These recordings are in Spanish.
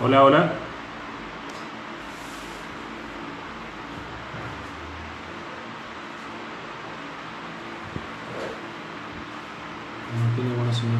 Hola, hola. No tiene buena señal.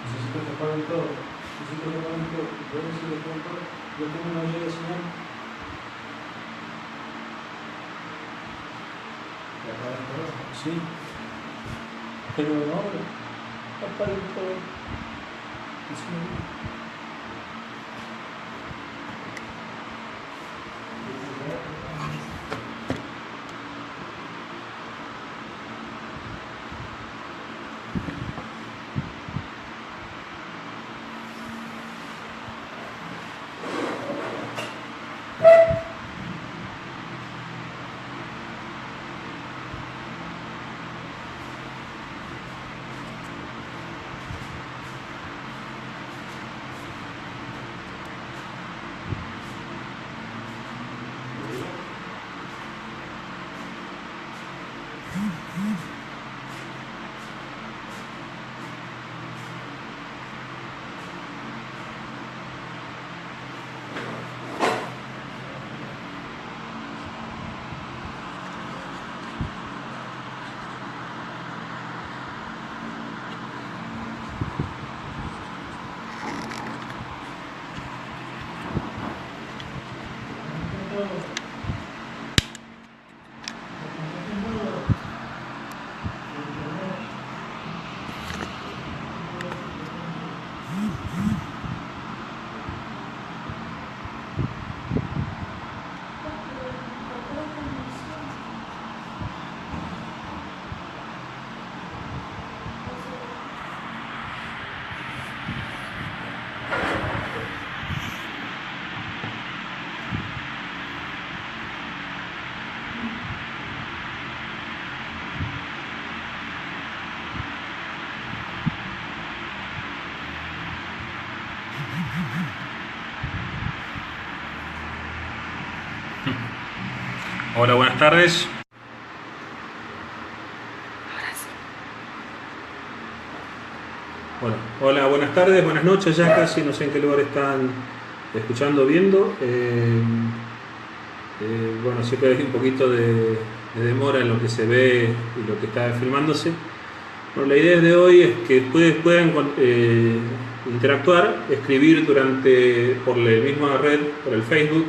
Necesito que apaguen todo. Necesito que apaguen todo. Yo necesito que apaguen todo. Yo tengo una ley de señal. ¿Que apaguen todo? Sí. Pero ahora. Apaguen todo. Sí. Hola, buenas tardes. Hola, hola, buenas tardes, buenas noches, ya casi no sé en qué lugar están escuchando, viendo. Bueno, siempre hay un poquito de demora en lo que se ve y lo que está filmándose. Bueno, la idea de hoy es que ustedes puedan interactuar, escribir por la misma red, por el Facebook,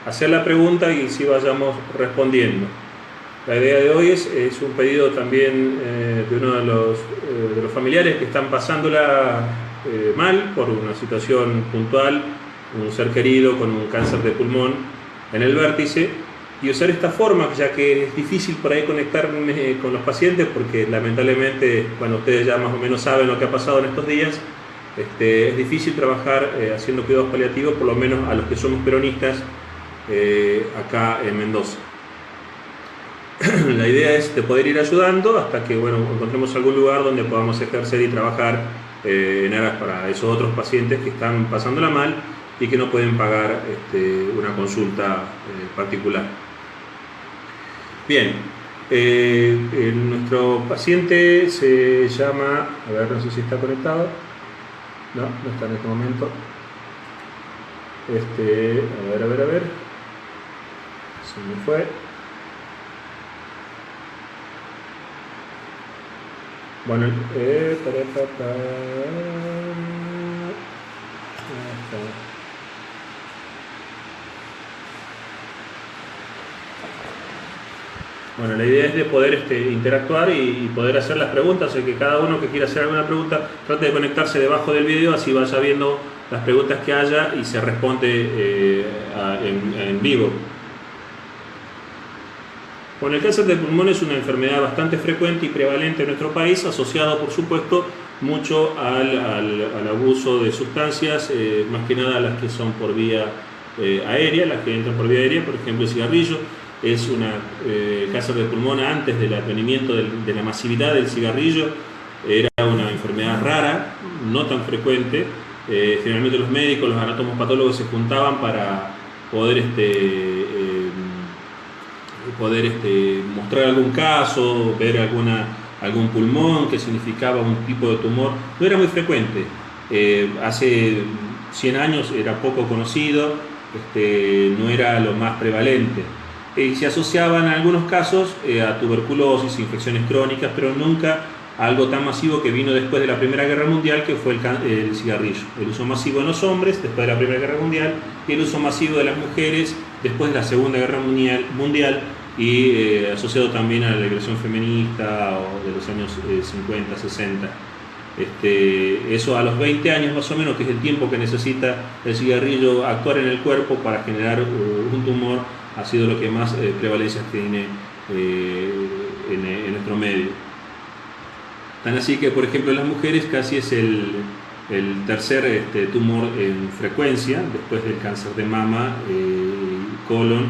hacer la pregunta y si vayamos respondiendo. La idea de hoy es un pedido también de uno de los familiares que están pasándola mal por una situación puntual, un ser querido con un cáncer de pulmón en el vértice, y usar esta forma, ya que es difícil por ahí conectarme con los pacientes porque lamentablemente, bueno, ustedes ya más o menos saben lo que ha pasado en estos días. Es difícil trabajar haciendo cuidados paliativos, por lo menos a los que somos peronistas acá en Mendoza. La idea es de poder ir ayudando hasta que, bueno, encontremos algún lugar donde podamos ejercer y trabajar en aras para esos otros pacientes que están pasándola mal y que no pueden pagar una consulta particular. Bien, nuestro paciente se llama, a ver, no sé si está conectado. No, no está en este momento. A ver. Se me fue. Bueno, Bueno, la idea es de poder interactuar y poder hacer las preguntas, o que cada uno que quiera hacer alguna pregunta trate de conectarse debajo del video, así vaya viendo las preguntas que haya y se responde en vivo. Bueno, el cáncer de pulmón es una enfermedad bastante frecuente y prevalente en nuestro país, asociado por supuesto mucho al abuso de sustancias, más que nada las que son por vía aérea, las que entran por vía aérea, por ejemplo el cigarrillo. Es cáncer de pulmón antes del advenimiento de la masividad del cigarrillo, era una enfermedad rara, no tan frecuente. Generalmente los médicos, los anatomopatólogos se juntaban para poder mostrar algún caso, ver algún pulmón que significaba un tipo de tumor. No era muy frecuente. Hace 100 años era poco conocido, no era lo más prevalente. Se asociaban en algunos casos a tuberculosis, infecciones crónicas, pero nunca a algo tan masivo que vino después de la Primera Guerra Mundial, que fue el cigarrillo. El uso masivo en los hombres después de la Primera Guerra Mundial y el uso masivo de las mujeres después de la Segunda Guerra Mundial y asociado también a la liberación feminista o de los años 50, 60. Eso a los 20 años más o menos, que es el tiempo que necesita el cigarrillo actuar en el cuerpo para generar un tumor, ha sido lo que más prevalencia tiene en nuestro medio. Tan así que, por ejemplo, en las mujeres casi es el tercer tumor en frecuencia, después del cáncer de mama, colon,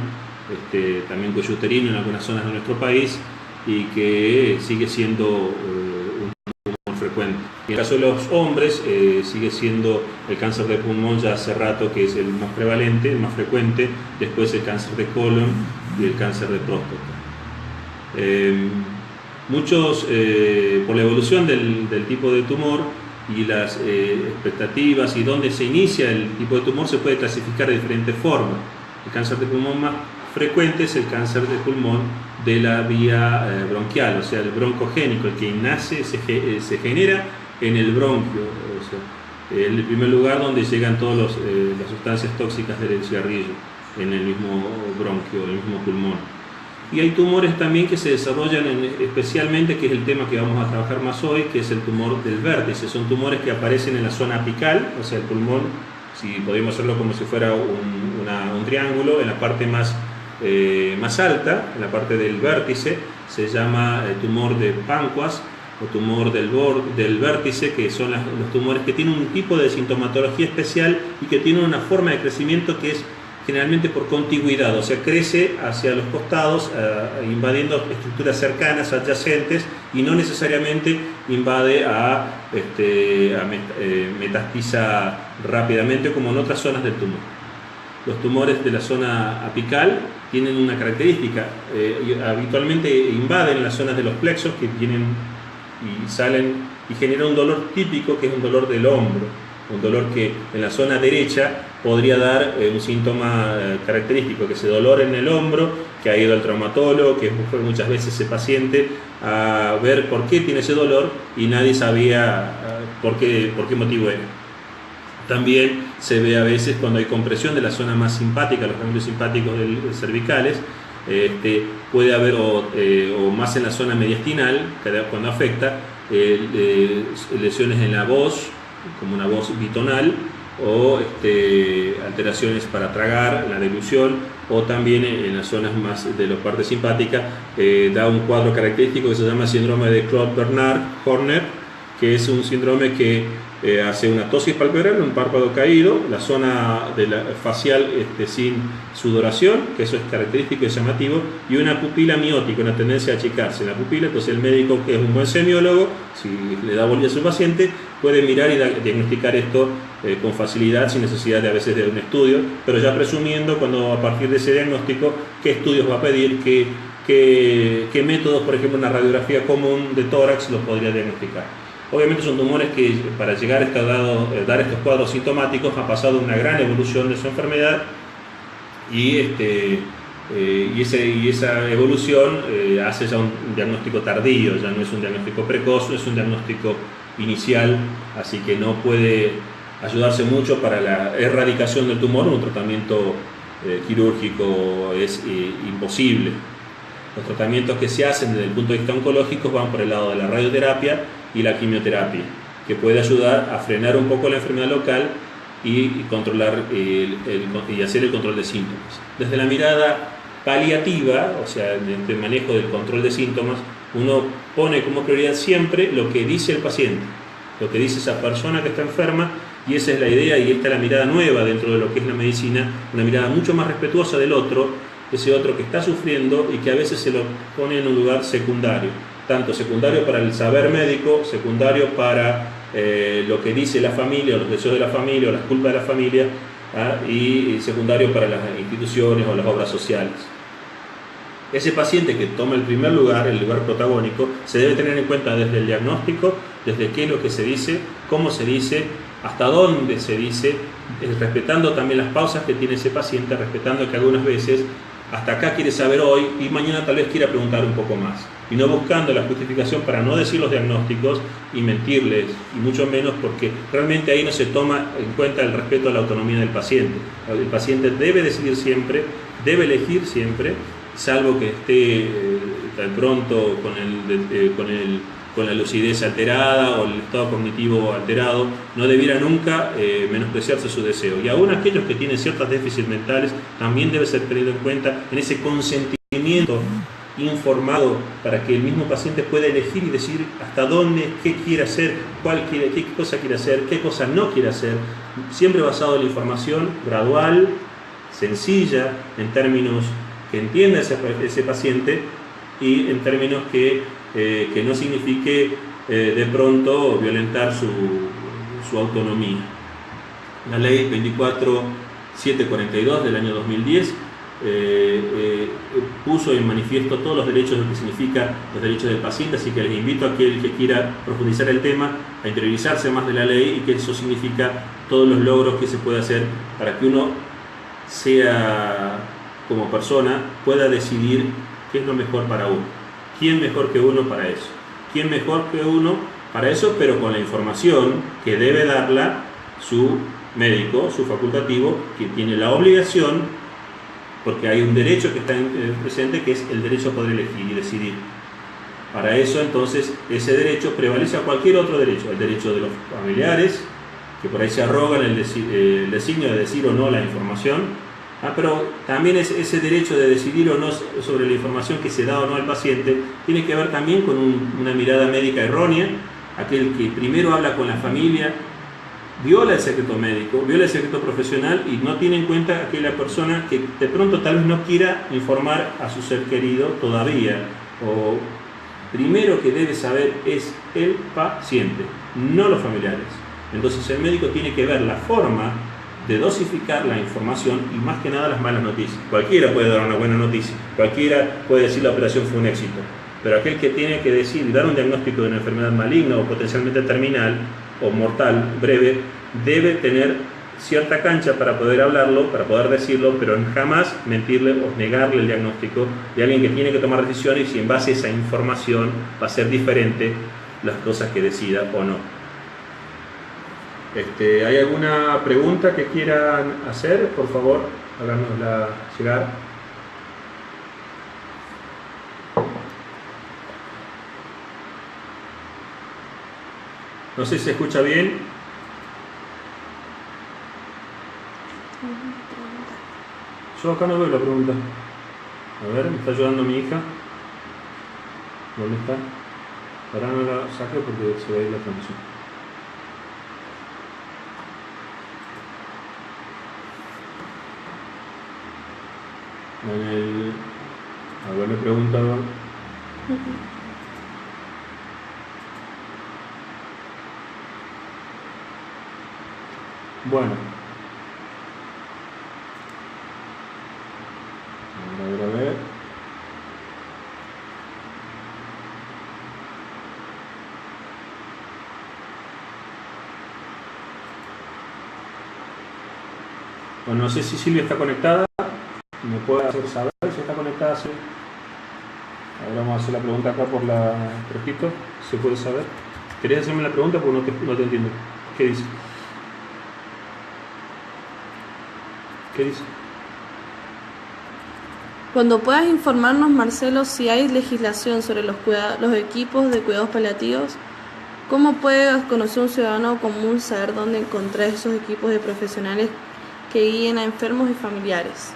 también cuello uterino en algunas zonas de nuestro país, y que sigue siendo un tumor frecuente. En el caso de los hombres, sigue siendo el cáncer de pulmón ya hace rato que es el más prevalente, el más frecuente, después el cáncer de colon y el cáncer de próstata. Muchos, por la evolución del tipo de tumor y las expectativas y dónde se inicia el tipo de tumor, se puede clasificar de diferentes formas. El cáncer de pulmón más frecuente es el cáncer de pulmón de la vía bronquial, o sea, el broncogénico, el que nace, se genera en el bronquio, o sea, el primer lugar donde llegan todas las sustancias tóxicas del cigarrillo, en el mismo bronquio, en el mismo pulmón. Y hay tumores también que se desarrollan especialmente, que es el tema que vamos a trabajar más hoy, que es el tumor del vértice. Son tumores que aparecen en la zona apical, o sea, el pulmón, si podemos hacerlo como si fuera un triángulo, en la parte más alta, en la parte del vértice, se llama tumor de Panquas o tumor del vértice, que son los tumores que tienen un tipo de sintomatología especial y que tienen una forma de crecimiento que es generalmente por contigüidad, o sea, crece hacia los costados, invadiendo estructuras cercanas, adyacentes, y no necesariamente invade metastiza rápidamente como en otras zonas del tumor. Los tumores de la zona apical tienen una característica, habitualmente invaden las zonas de los plexos que vienen y salen y generan un dolor típico, que es un dolor del hombro, un dolor que en la zona derecha podría dar un síntoma característico, que es ese dolor en el hombro, que ha ido al traumatólogo, que fue muchas veces ese paciente a ver por qué tiene ese dolor y nadie sabía por qué motivo era. También se ve a veces cuando hay compresión de la zona más simpática, los ganglios simpáticos cervicales, puede haber o más en la zona mediastinal, cuando afecta, lesiones en la voz, como una voz bitonal, o alteraciones para tragar, la deglución, o también en las zonas más de la parte simpática, da un cuadro característico que se llama síndrome de Claude-Bernard-Horner, que es un síndrome que hace una tosis palpebral, un párpado caído, la zona de la facial sin sudoración, que eso es característico y llamativo, y una pupila miótica, una tendencia a achicarse en la pupila. Entonces el médico, que es un buen semiólogo, si le da bolilla a su paciente, puede mirar y diagnosticar esto con facilidad, sin necesidad de a veces de un estudio, pero ya presumiendo, cuando a partir de ese diagnóstico, qué estudios va a pedir, qué métodos, por ejemplo, una radiografía común de tórax los podría diagnosticar. Obviamente son tumores que, para llegar a dar estos cuadros sintomáticos, ha pasado una gran evolución de su enfermedad, y esa evolución hace ya un diagnóstico tardío, ya no es un diagnóstico precoz, es un diagnóstico inicial, así que no puede ayudarse mucho para la erradicación del tumor. Un tratamiento quirúrgico es imposible. Los tratamientos que se hacen desde el punto de vista oncológico van por el lado de la radioterapia y la quimioterapia, que puede ayudar a frenar un poco la enfermedad local y controlar y hacer el control de síntomas. Desde la mirada paliativa, o sea, el manejo del control de síntomas, uno pone como prioridad siempre lo que dice el paciente, lo que dice esa persona que está enferma, y esa es la idea, y esta es la mirada nueva dentro de lo que es la medicina, una mirada mucho más respetuosa del otro, ese otro que está sufriendo y que a veces se lo pone en un lugar secundario, tanto secundario para el saber médico, secundario para lo que dice la familia, o los deseos de la familia, o las culpas de la familia, y secundario para las instituciones o las obras sociales. Ese paciente que toma el primer lugar, el lugar protagónico, se debe tener en cuenta desde el diagnóstico, desde qué es lo que se dice, cómo se dice, hasta dónde se dice, respetando también las pausas que tiene ese paciente, respetando que algunas veces hasta acá quiere saber hoy y mañana tal vez quiera preguntar un poco más, y no buscando la justificación para no decir los diagnósticos y mentirles, y mucho menos porque realmente ahí no se toma en cuenta el respeto a la autonomía del paciente. El paciente debe decidir siempre, debe elegir siempre, salvo que esté tan pronto con la lucidez alterada o el estado cognitivo alterado, no debiera nunca menospreciarse su deseo. Y aún aquellos que tienen ciertos déficits mentales también debe ser tenido en cuenta en ese consentimiento informado para que el mismo paciente pueda elegir y decir hasta dónde, qué quiere hacer, qué cosa quiere hacer, qué cosa no quiere hacer, siempre basado en la información gradual, sencilla, en términos que entienda ese paciente y en términos que no signifique de pronto violentar su autonomía. La ley 24742 del año 2010 puso en manifiesto todos los derechos, lo que significa los derechos del paciente, así que les invito a aquel que quiera profundizar el tema a interiorizarse más de la ley y que eso significa todos los logros que se puede hacer para que uno sea, como persona, pueda decidir qué es lo mejor para uno. ¿Quién mejor que uno para eso? ¿Quién mejor que uno para eso, pero con la información que debe darla su médico, su facultativo, que tiene la obligación, porque hay un derecho que está presente, que es el derecho a poder elegir y decidir. Para eso, entonces, ese derecho prevalece a cualquier otro derecho, el derecho de los familiares, que por ahí se arrogan el designio de decir o no la información, pero también ese derecho de decidir o no sobre la información que se da o no al paciente tiene que ver también con una mirada médica errónea, aquel que primero habla con la familia, viola el secreto médico, viola el secreto profesional y no tiene en cuenta aquella persona que de pronto tal vez no quiera informar a su ser querido todavía, o primero que debe saber es el paciente, no los familiares. Entonces el médico tiene que ver la forma de dosificar la información y más que nada las malas noticias. Cualquiera puede dar una buena noticia, cualquiera puede decir la operación fue un éxito, pero aquel que tiene que decir, dar un diagnóstico de una enfermedad maligna o potencialmente terminal o mortal, breve, debe tener cierta cancha para poder hablarlo, para poder decirlo, pero jamás mentirle o negarle el diagnóstico de alguien que tiene que tomar decisiones y en base a esa información va a ser diferente las cosas que decida o no. ¿Hay alguna pregunta que quieran hacer? Por favor, háganosla llegar. No sé si se escucha bien. Yo acá no veo la pregunta. A ver, me está ayudando mi hija. ¿Dónde está? Ahora no la saque porque se va a ir la transmisión. A ver, me preguntaba. Bueno. A ver. Bueno, no sé si Silvia está conectada. ¿Me puede hacer saber si está conectada? Sí. Ahora vamos a hacer la pregunta acá por escrito. ¿Se puede saber? ¿Querías hacerme la pregunta? Porque no te entiendo. ¿Qué dice? ¿Qué dice? Cuando puedas informarnos, Marcelo, si hay legislación sobre los equipos de cuidados paliativos ¿Cómo puede conocer un ciudadano común saber dónde encontrar esos equipos de profesionales que guíen a enfermos y familiares?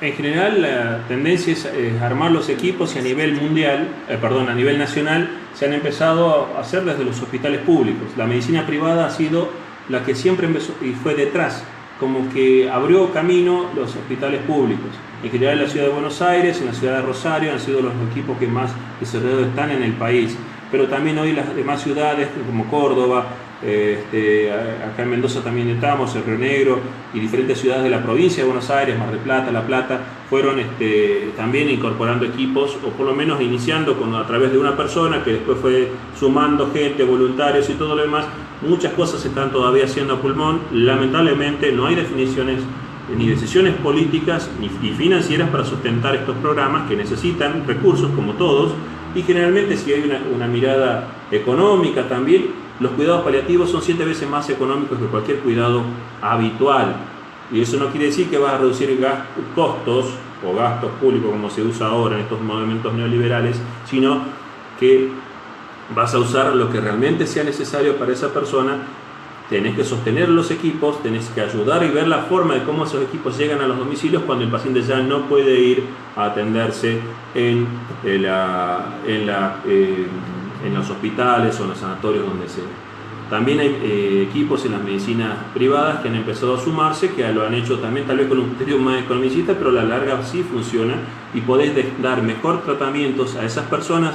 En general, la tendencia es armar los equipos y a nivel mundial, a nivel nacional, se han empezado a hacer desde los hospitales públicos. La medicina privada ha sido la que siempre empezó y fue detrás, como que abrió camino los hospitales públicos. En general, en la ciudad de Buenos Aires, en la ciudad de Rosario, han sido los equipos que más desarrollados están en el país. Pero también hoy las demás ciudades, como Córdoba, acá en Mendoza también estamos, en Río Negro y diferentes ciudades de la provincia de Buenos Aires, Mar del Plata, La Plata, fueron también incorporando equipos, o por lo menos iniciando a través de una persona que después fue sumando gente, voluntarios y todo lo demás. Muchas cosas se están todavía haciendo a pulmón. Lamentablemente no hay definiciones ni decisiones políticas ni financieras para sustentar estos programas, que necesitan recursos como todos, y generalmente si hay una mirada económica también. Los cuidados paliativos son 7 veces más económicos que cualquier cuidado habitual, y eso no quiere decir que vas a reducir costos o gastos públicos como se usa ahora en estos movimientos neoliberales, sino que vas a usar lo que realmente sea necesario para esa persona. Tenés que sostener los equipos, tenés que ayudar y ver la forma de cómo esos equipos llegan a los domicilios cuando el paciente ya no puede ir a atenderse en los hospitales o en los sanatorios donde sea. También hay equipos en las medicinas privadas que han empezado a sumarse, que lo han hecho también tal vez con un criterio más economicista, pero a la larga sí funciona y podés dar mejor tratamientos a esas personas,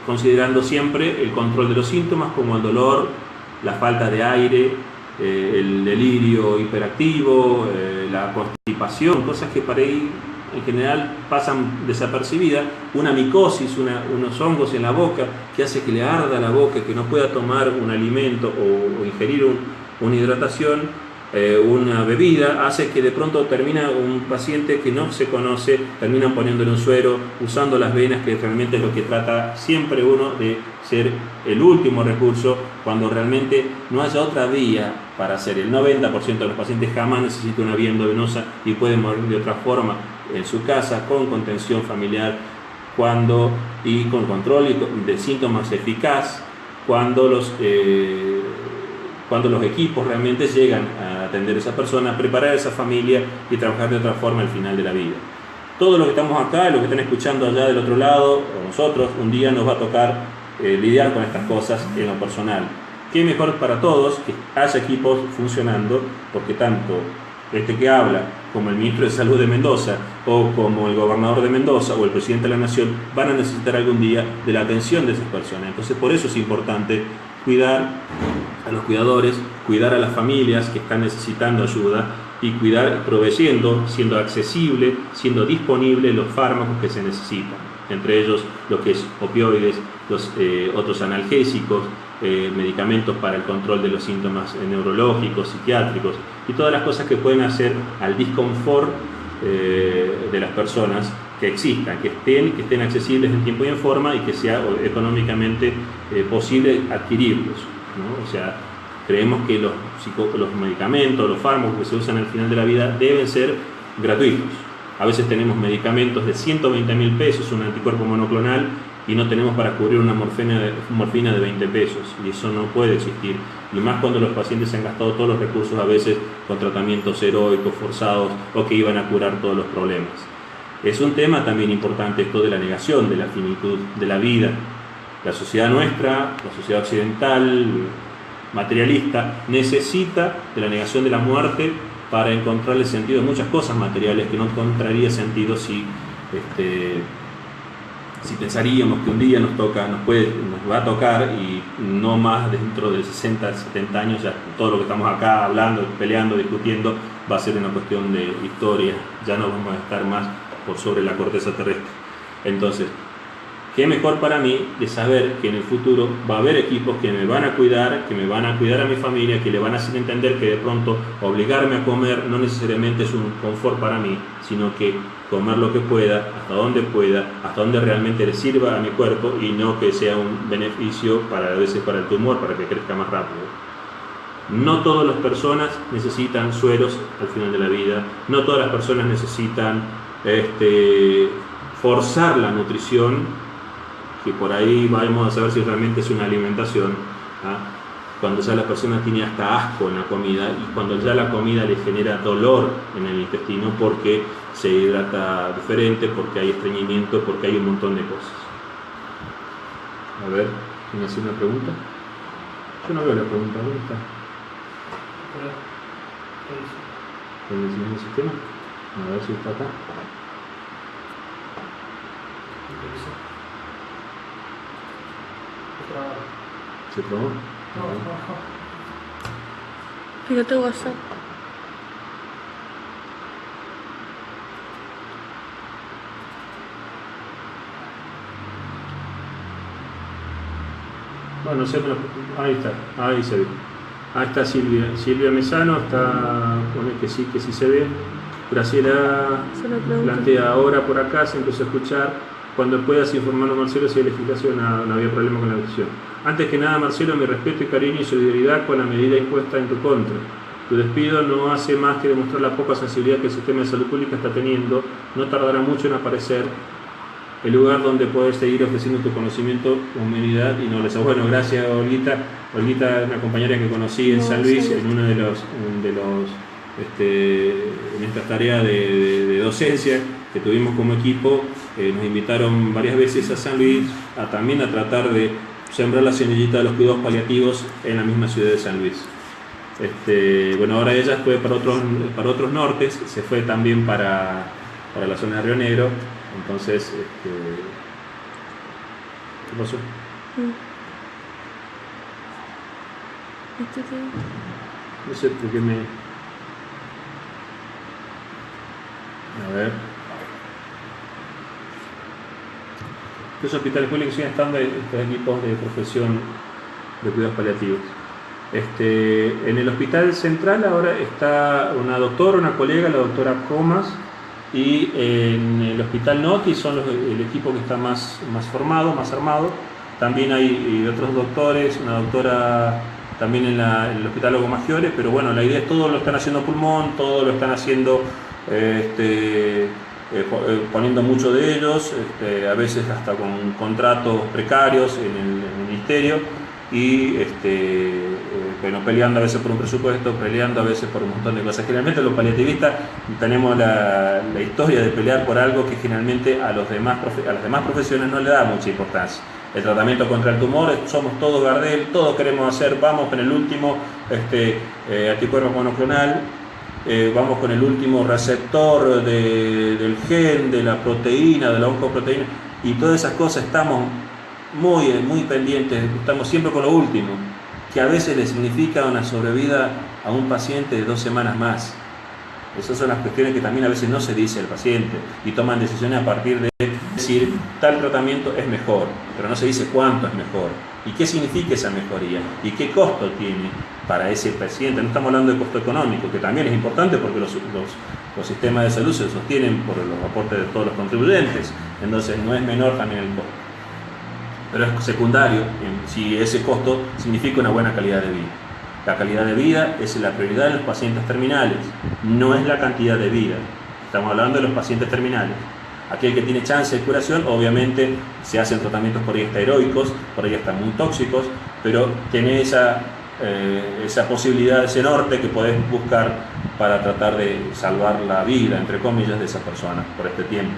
considerando siempre el control de los síntomas como el dolor, la falta de aire, el delirio hiperactivo, la constipación, cosas que para ahí en general pasan desapercibidas, una micosis, unos hongos en la boca que hace que le arda la boca, que no pueda tomar un alimento o ingerir una hidratación, una bebida, hace que de pronto termina un paciente que no se conoce, terminan poniéndole un suero, usando las venas, que realmente es lo que trata siempre uno de ser el último recurso, cuando realmente no haya otra vía para hacer. El 90% de los pacientes jamás necesita una vía endovenosa y pueden morir de otra forma, en su casa, con contención familiar, y con control de síntomas eficaz, cuando los equipos realmente llegan a atender a esa persona, a preparar a esa familia y trabajar de otra forma al final de la vida. Todos los que estamos acá, los que están escuchando allá del otro lado, o nosotros, un día nos va a tocar lidiar con estas cosas en lo personal. Qué mejor para todos que haya equipos funcionando, porque tanto este que habla, como el ministro de Salud de Mendoza, o como el gobernador de Mendoza, o el presidente de la Nación, van a necesitar algún día de la atención de esas personas. Entonces, por eso es importante cuidar a los cuidadores, cuidar a las familias que están necesitando ayuda y cuidar proveyendo, siendo accesible, siendo disponible los fármacos que se necesitan, entre ellos lo que es opioides, los otros analgésicos, medicamentos para el control de los síntomas neurológicos, psiquiátricos y todas las cosas que pueden hacer al disconfort de las personas que existan, que estén accesibles en tiempo y en forma y que sea económicamente posible adquirirlos, ¿no? O sea, creemos que los medicamentos, los fármacos que se usan al final de la vida deben ser gratuitos. A veces tenemos medicamentos de 120.000 pesos, un anticuerpo monoclonal, y no tenemos para cubrir una morfina de 20 pesos, y eso no puede existir, y más cuando los pacientes se han gastado todos los recursos a veces con tratamientos heroicos, forzados, o que iban a curar todos los problemas. Es un tema también importante esto de la negación de la finitud de la vida. La sociedad nuestra, la sociedad occidental, materialista, necesita de la negación de la muerte para encontrarle sentido a muchas cosas materiales que no encontraría sentido si pensaríamos que un día nos va a tocar, y no más dentro de 60, 70 años, ya todo lo que estamos acá hablando, peleando, discutiendo, va a ser una cuestión de historia, ya no vamos a estar más por sobre la corteza terrestre. Entonces, qué mejor para mí de saber que en el futuro va a haber equipos que me van a cuidar, que me van a cuidar a mi familia, que le van a hacer entender que de pronto obligarme a comer no necesariamente es un confort para mí, sino que comer lo que pueda, hasta donde realmente le sirva a mi cuerpo, y no que sea un beneficio a veces para el tumor, para que crezca más rápido. No todas las personas necesitan sueros al final de la vida, no todas las personas necesitan forzar la nutrición. que por ahí vamos a saber si realmente es una alimentación, ¿ah? Cuando ya la persona tiene hasta asco en la comida y cuando ya la comida le genera dolor en el intestino porque se hidrata diferente, porque hay estreñimiento, porque hay un montón de cosas. A ver, ¿quién hace una pregunta? Yo no veo la pregunta, ¿dónde está? ¿En el mismo sistema? A ver si está acá. ¿Se trabó? Fíjate WhatsApp. Bueno, no sé, ahí está, ahí se ve. Ahí está Silvia Mesano, está, pone que sí se ve. Graciela plantea ahora por acá, se empezó a escuchar. Cuando puedas informarnos, Marcelo, si hay legislación, no había problema con la decisión. Antes que nada, Marcelo, mi respeto y cariño y solidaridad con la medida impuesta en tu contra. Tu despido no hace más que demostrar la poca sensibilidad que el sistema de salud pública está teniendo. No tardará mucho en aparecer el lugar donde puedes seguir ofreciendo tu conocimiento, humanidad y nobleza. Bueno, gracias, Olguita. Olguita es una compañera que conocí en San Luis, en uno de los en esta tarea de docencia que tuvimos como equipo. Nos invitaron varias veces a San Luis también a tratar de sembrar la semillita de los cuidados paliativos en la misma ciudad de San Luis. Bueno, ahora ella fue para otros nortes, se fue también para la zona de Río Negro. Entonces, ¿qué pasó? No sé por qué me... A ver. Los hospitales públicos siguen estando estos equipos de profesión de cuidados paliativos. En el hospital central ahora está una doctora, una colega, la doctora Comas, y en el hospital Noti son el equipo que está más formado, más armado. También hay otros doctores, una doctora también en el hospital Lago Maggiore, pero bueno, la idea es todo lo están haciendo pulmón, todo lo están haciendo poniendo mucho de ellos, a veces hasta con contratos precarios en el ministerio y bueno, peleando a veces por un presupuesto, peleando a veces por un montón de cosas. Generalmente los paliativistas tenemos la historia de pelear por algo que generalmente a las demás profesiones no le da mucha importancia. El tratamiento contra el tumor, somos todos Gardel, todos queremos hacer, vamos con el último anticuerpo monoclonal, vamos con el último receptor del gen, de la proteína, de la oncoproteína, y todas esas cosas estamos muy pendientes, estamos siempre con lo último, que a veces le significa una sobrevida a un paciente de 2 semanas más. Esas son las cuestiones que también a veces no se dice al paciente y toman decisiones a partir de decir tal tratamiento es mejor, pero no se dice cuánto es mejor y qué significa esa mejoría y qué costo tiene para ese paciente. No estamos hablando de costo económico, que también es importante porque los sistemas de salud se sostienen por los aportes de todos los contribuyentes, entonces no es menor también el costo. Pero es secundario si ese costo significa una buena calidad de vida. La calidad de vida es la prioridad de los pacientes terminales, no es la cantidad de vida. Estamos hablando de los pacientes terminales. Aquel que tiene chance de curación, obviamente se hacen tratamientos por ahí hasta heroicos, por ahí hasta muy tóxicos, pero tiene esa posibilidad, ese norte que podés buscar para tratar de salvar la vida, entre comillas, de esa persona por este tiempo.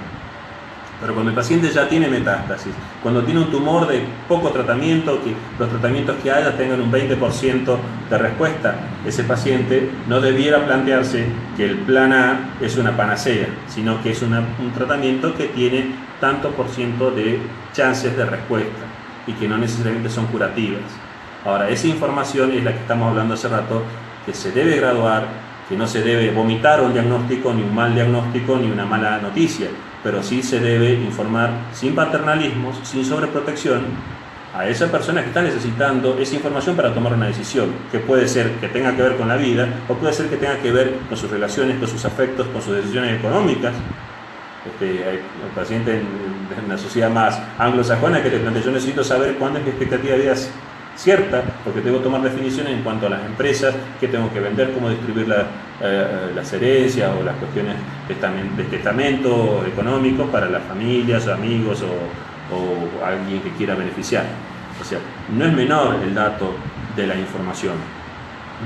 Pero cuando el paciente ya tiene metástasis, cuando tiene un tumor de poco tratamiento, que los tratamientos que haya tengan un 20% de respuesta, ese paciente no debiera plantearse que el plan A es una panacea, sino que es un tratamiento que tiene tanto por ciento de chances de respuesta y que no necesariamente son curativas. Ahora, esa información es la que estamos hablando hace rato, que se debe graduar, que no se debe vomitar un diagnóstico, ni un mal diagnóstico, ni una mala noticia, pero sí se debe informar sin paternalismos, sin sobreprotección, a esa persona que está necesitando esa información para tomar una decisión, que puede ser que tenga que ver con la vida, o puede ser que tenga que ver con sus relaciones, con sus afectos, con sus decisiones económicas. Hay un paciente en la sociedad más anglosajona que te plantea: yo necesito saber cuándo es mi expectativa de vida cierta, porque tengo que tomar definiciones en cuanto a las empresas, qué tengo que vender, cómo distribuir las herencias o las cuestiones de testamento económicos para las familias, amigos o alguien que quiera beneficiar. O sea, no es menor el dato de la información,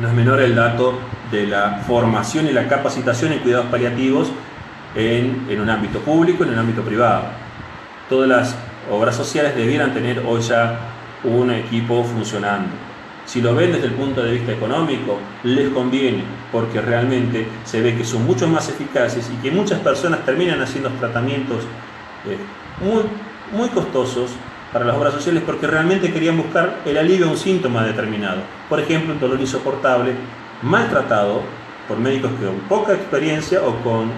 no es menor el dato de la formación y la capacitación en cuidados paliativos en un ámbito público, en un ámbito privado. Todas las obras sociales debieran tener hoy ya un equipo funcionando. Si lo ven desde el punto de vista económico, les conviene, porque realmente se ve que son mucho más eficaces y que muchas personas terminan haciendo tratamientos muy costosos para las obras sociales porque realmente querían buscar el alivio a un síntoma determinado. Por ejemplo, un dolor insoportable, maltratado por médicos con poca experiencia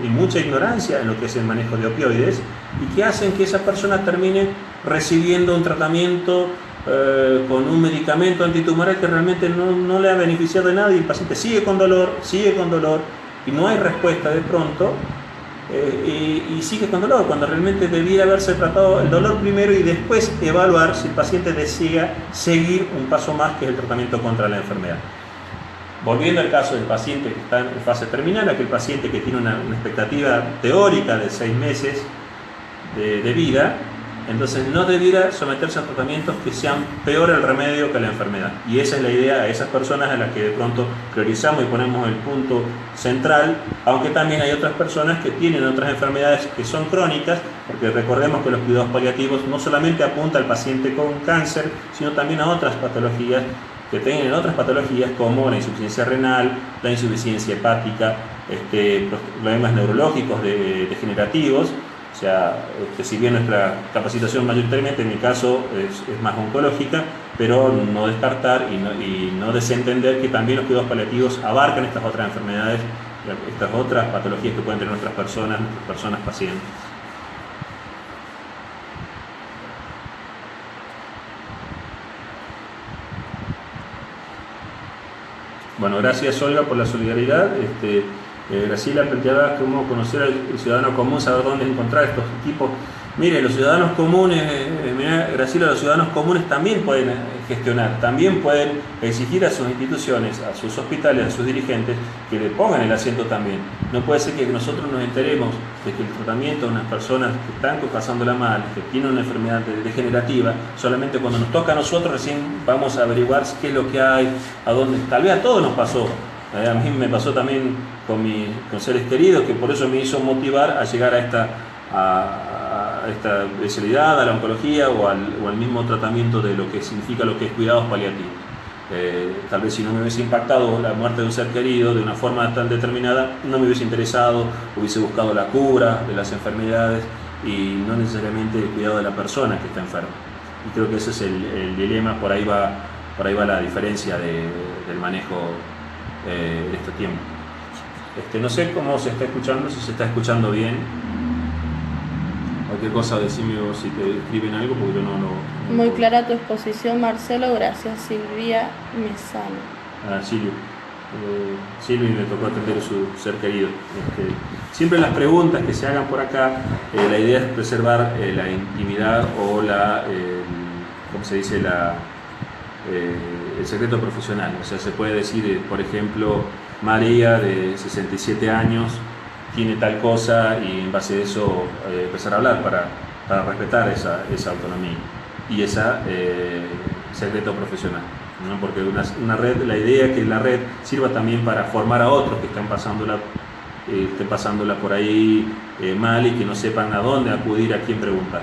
y mucha ignorancia en lo que es el manejo de opioides, y que hacen que esa persona termine recibiendo un tratamiento con un medicamento antitumoral que realmente no le ha beneficiado de nada, y el paciente sigue con dolor, y no hay respuesta de pronto, y sigue con dolor, cuando realmente debiera haberse tratado el dolor primero y después evaluar si el paciente desea seguir un paso más, que es el tratamiento contra la enfermedad. Volviendo al caso del paciente que está en fase terminal, aquel paciente que tiene una expectativa teórica de 6 meses de vida, entonces no debiera someterse a tratamientos que sean peor el remedio que la enfermedad. Y esa es la idea a esas personas a las que de pronto priorizamos y ponemos el punto central, aunque también hay otras personas que tienen otras enfermedades que son crónicas, porque recordemos que los cuidados paliativos no solamente apunta al paciente con cáncer, sino también a otras patologías que tienen otras patologías como la insuficiencia renal, la insuficiencia hepática, problemas neurológicos degenerativos. O sea, si bien nuestra capacitación mayoritariamente en mi caso es más oncológica, pero no descartar y no desentender que también los cuidados paliativos abarcan estas otras enfermedades, estas otras patologías que pueden tener nuestras personas pacientes. Bueno, gracias Olga por la solidaridad. Graciela planteaba cómo conocer al ciudadano común, saber dónde encontrar estos equipos. Mire, los ciudadanos comunes, Graciela, los ciudadanos comunes también pueden gestionar, también pueden exigir a sus instituciones, a sus hospitales, a sus dirigentes, que le pongan el acento también. No puede ser que nosotros nos enteremos de que el tratamiento de unas personas que están pasándola mal, que tienen una enfermedad degenerativa, solamente cuando nos toca a nosotros recién vamos a averiguar qué es lo que hay, a dónde. Tal vez a todos nos pasó. A mí me pasó también con seres queridos, que por eso me hizo motivar a llegar a esta especialidad, a la oncología o al mismo tratamiento de lo que significa lo que es cuidados paliativos. Tal vez si no me hubiese impactado la muerte de un ser querido de una forma tan determinada, no me hubiese interesado, hubiese buscado la cura de las enfermedades y no necesariamente el cuidado de la persona que está enferma. Y creo que ese es el dilema, por ahí va la diferencia del manejo de este tiempo. No sé cómo se está escuchando, si se está escuchando bien. Cualquier cosa decime vos si te escriben algo, porque yo no. Muy clara tu exposición, Marcelo, gracias. Silvia Mesano. Silvia me tocó atender su ser querido. Siempre las preguntas que se hagan por acá, la idea es preservar la intimidad o ¿cómo se dice? El secreto profesional. O sea, se puede decir, por ejemplo, María de 67 años tiene tal cosa, y en base a eso empezar a hablar para respetar esa autonomía y ese secreto profesional, ¿no? Porque una red, la idea es que la red sirva también para formar a otros que estén pasándola por ahí mal y que no sepan a dónde acudir, a quién preguntar.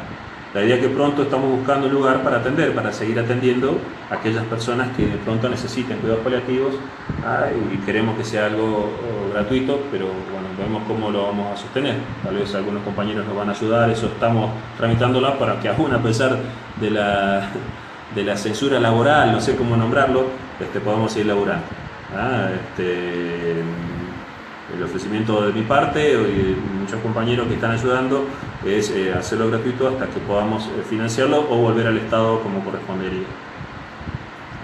La idea es que pronto estamos buscando un lugar para seguir atendiendo a aquellas personas que de pronto necesiten cuidados paliativos, y queremos que sea algo gratuito, pero bueno, vemos cómo lo vamos a sostener. Tal vez algunos compañeros nos van a ayudar, eso estamos tramitándolo para que aún a pesar de la censura laboral, no sé cómo nombrarlo, podamos seguir laburando. El ofrecimiento de mi parte y de muchos compañeros que están ayudando es hacerlo gratuito hasta que podamos financiarlo o volver al Estado como correspondería.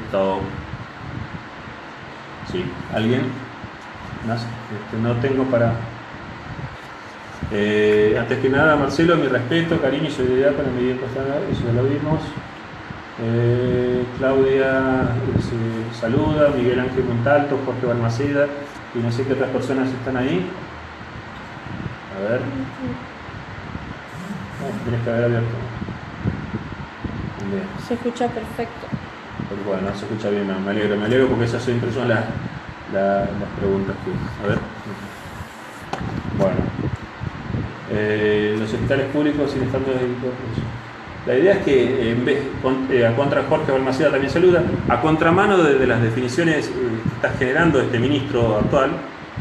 Estado. ¿Sí? ¿Alguien más? No tengo para... antes que nada, Marcelo, mi respeto, cariño y solidaridad con el medio personal, eso ya lo vimos. Claudia saluda, Miguel Ángel Montalto, Jorge Balmaceda, y no sé qué otras personas están ahí. A ver. Tienes que haber abierto. Bien. Se escucha perfecto. Pues bueno, se escucha bien, me alegro porque esas siempre son las preguntas que... A ver. Bueno. Los hospitales públicos sin estándares de la idea es que en vez a contra Jorge Balmaceda también saluda, a contramano de las definiciones que está generando este ministro actual,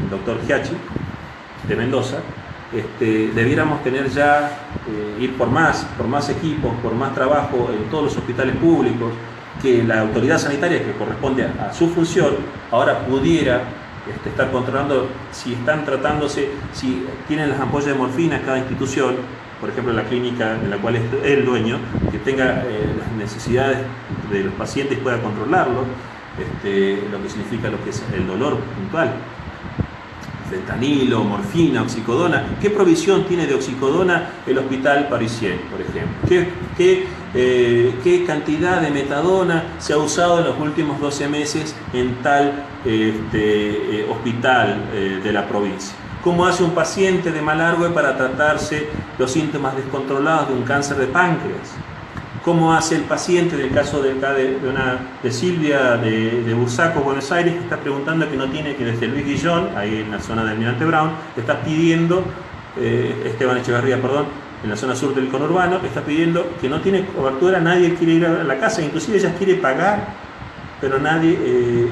el doctor Giachi, de Mendoza, debiéramos tener ya, ir por más equipos, por más trabajo en todos los hospitales públicos, que la autoridad sanitaria que corresponde a su función ahora pudiera estar controlando si están tratándose, si tienen las ampollas de morfina cada institución, por ejemplo la clínica en la cual es el dueño, que tenga las necesidades de los pacientes y pueda controlarlo, lo que significa lo que es el dolor puntual. Fentanilo, morfina, oxicodona. ¿Qué provisión tiene de oxicodona el Hospital Parisien, por ejemplo? ¿Qué cantidad de metadona se ha usado en los últimos 12 meses en tal hospital de la provincia? ¿Cómo hace un paciente de Malargüe para tratarse los síntomas descontrolados de un cáncer de páncreas? ¿Cómo hace el paciente del caso de Silvia de Bursaco, Buenos Aires, que está preguntando que no tiene, que desde Luis Guillón, ahí en la zona de Almirante Brown, está pidiendo, Esteban Echeverría, perdón, en la zona sur del conurbano, está pidiendo que no tiene cobertura, nadie quiere ir a la casa, inclusive ella quiere pagar, pero nadie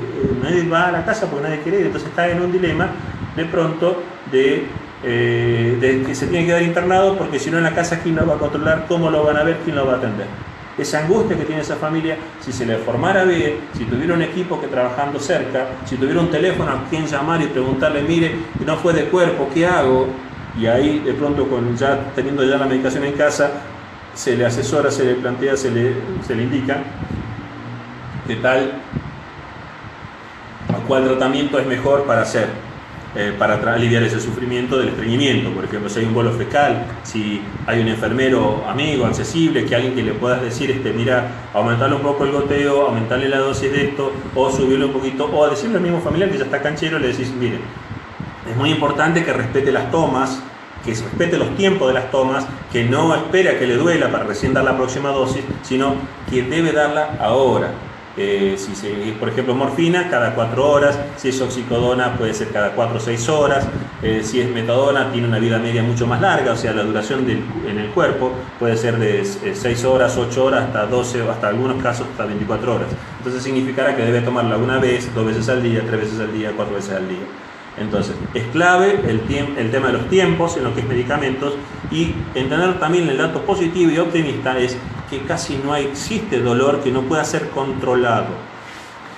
va a la casa porque nadie quiere ir, entonces está en un dilema de pronto de que se tiene que quedar internado porque si no en la casa quién lo va a controlar, cómo lo van a ver, quién lo va a atender. Esa angustia que tiene esa familia, si se le formara bien, si tuviera un equipo que trabajando cerca, si tuviera un teléfono a quien llamar y preguntarle, mire, no fue de cuerpo, ¿qué hago? Y ahí de pronto teniendo ya la medicación en casa, se le asesora, se le plantea, se le indica qué tal o cuál tratamiento es mejor para hacer. Para aliviar ese sufrimiento del estreñimiento, por ejemplo, si hay un bolo fecal, si hay un enfermero amigo, accesible, que alguien que le puedas decir, mira, aumentarle un poco el goteo, aumentarle la dosis de esto, o subirle un poquito, o a decirle al mismo familiar que ya está canchero, le decís, mire, es muy importante que respete las tomas, que respete los tiempos de las tomas, que no espere a que le duela para recién dar la próxima dosis, sino que debe darla ahora. Si por ejemplo morfina cada 4 horas, si es oxicodona puede ser cada 4 o 6 horas, si es metadona tiene una vida media mucho más larga, o sea la duración en el cuerpo puede ser de 6 horas, 8 horas, hasta 12 o hasta algunos casos hasta 24 horas. Entonces significará que debe tomarla una vez, 2 veces al día, 3 veces al día, 4 veces al día. Entonces es clave el tema de los tiempos en lo que es medicamentos, y entender también el dato positivo y optimista es que casi no existe dolor que no pueda ser controlado.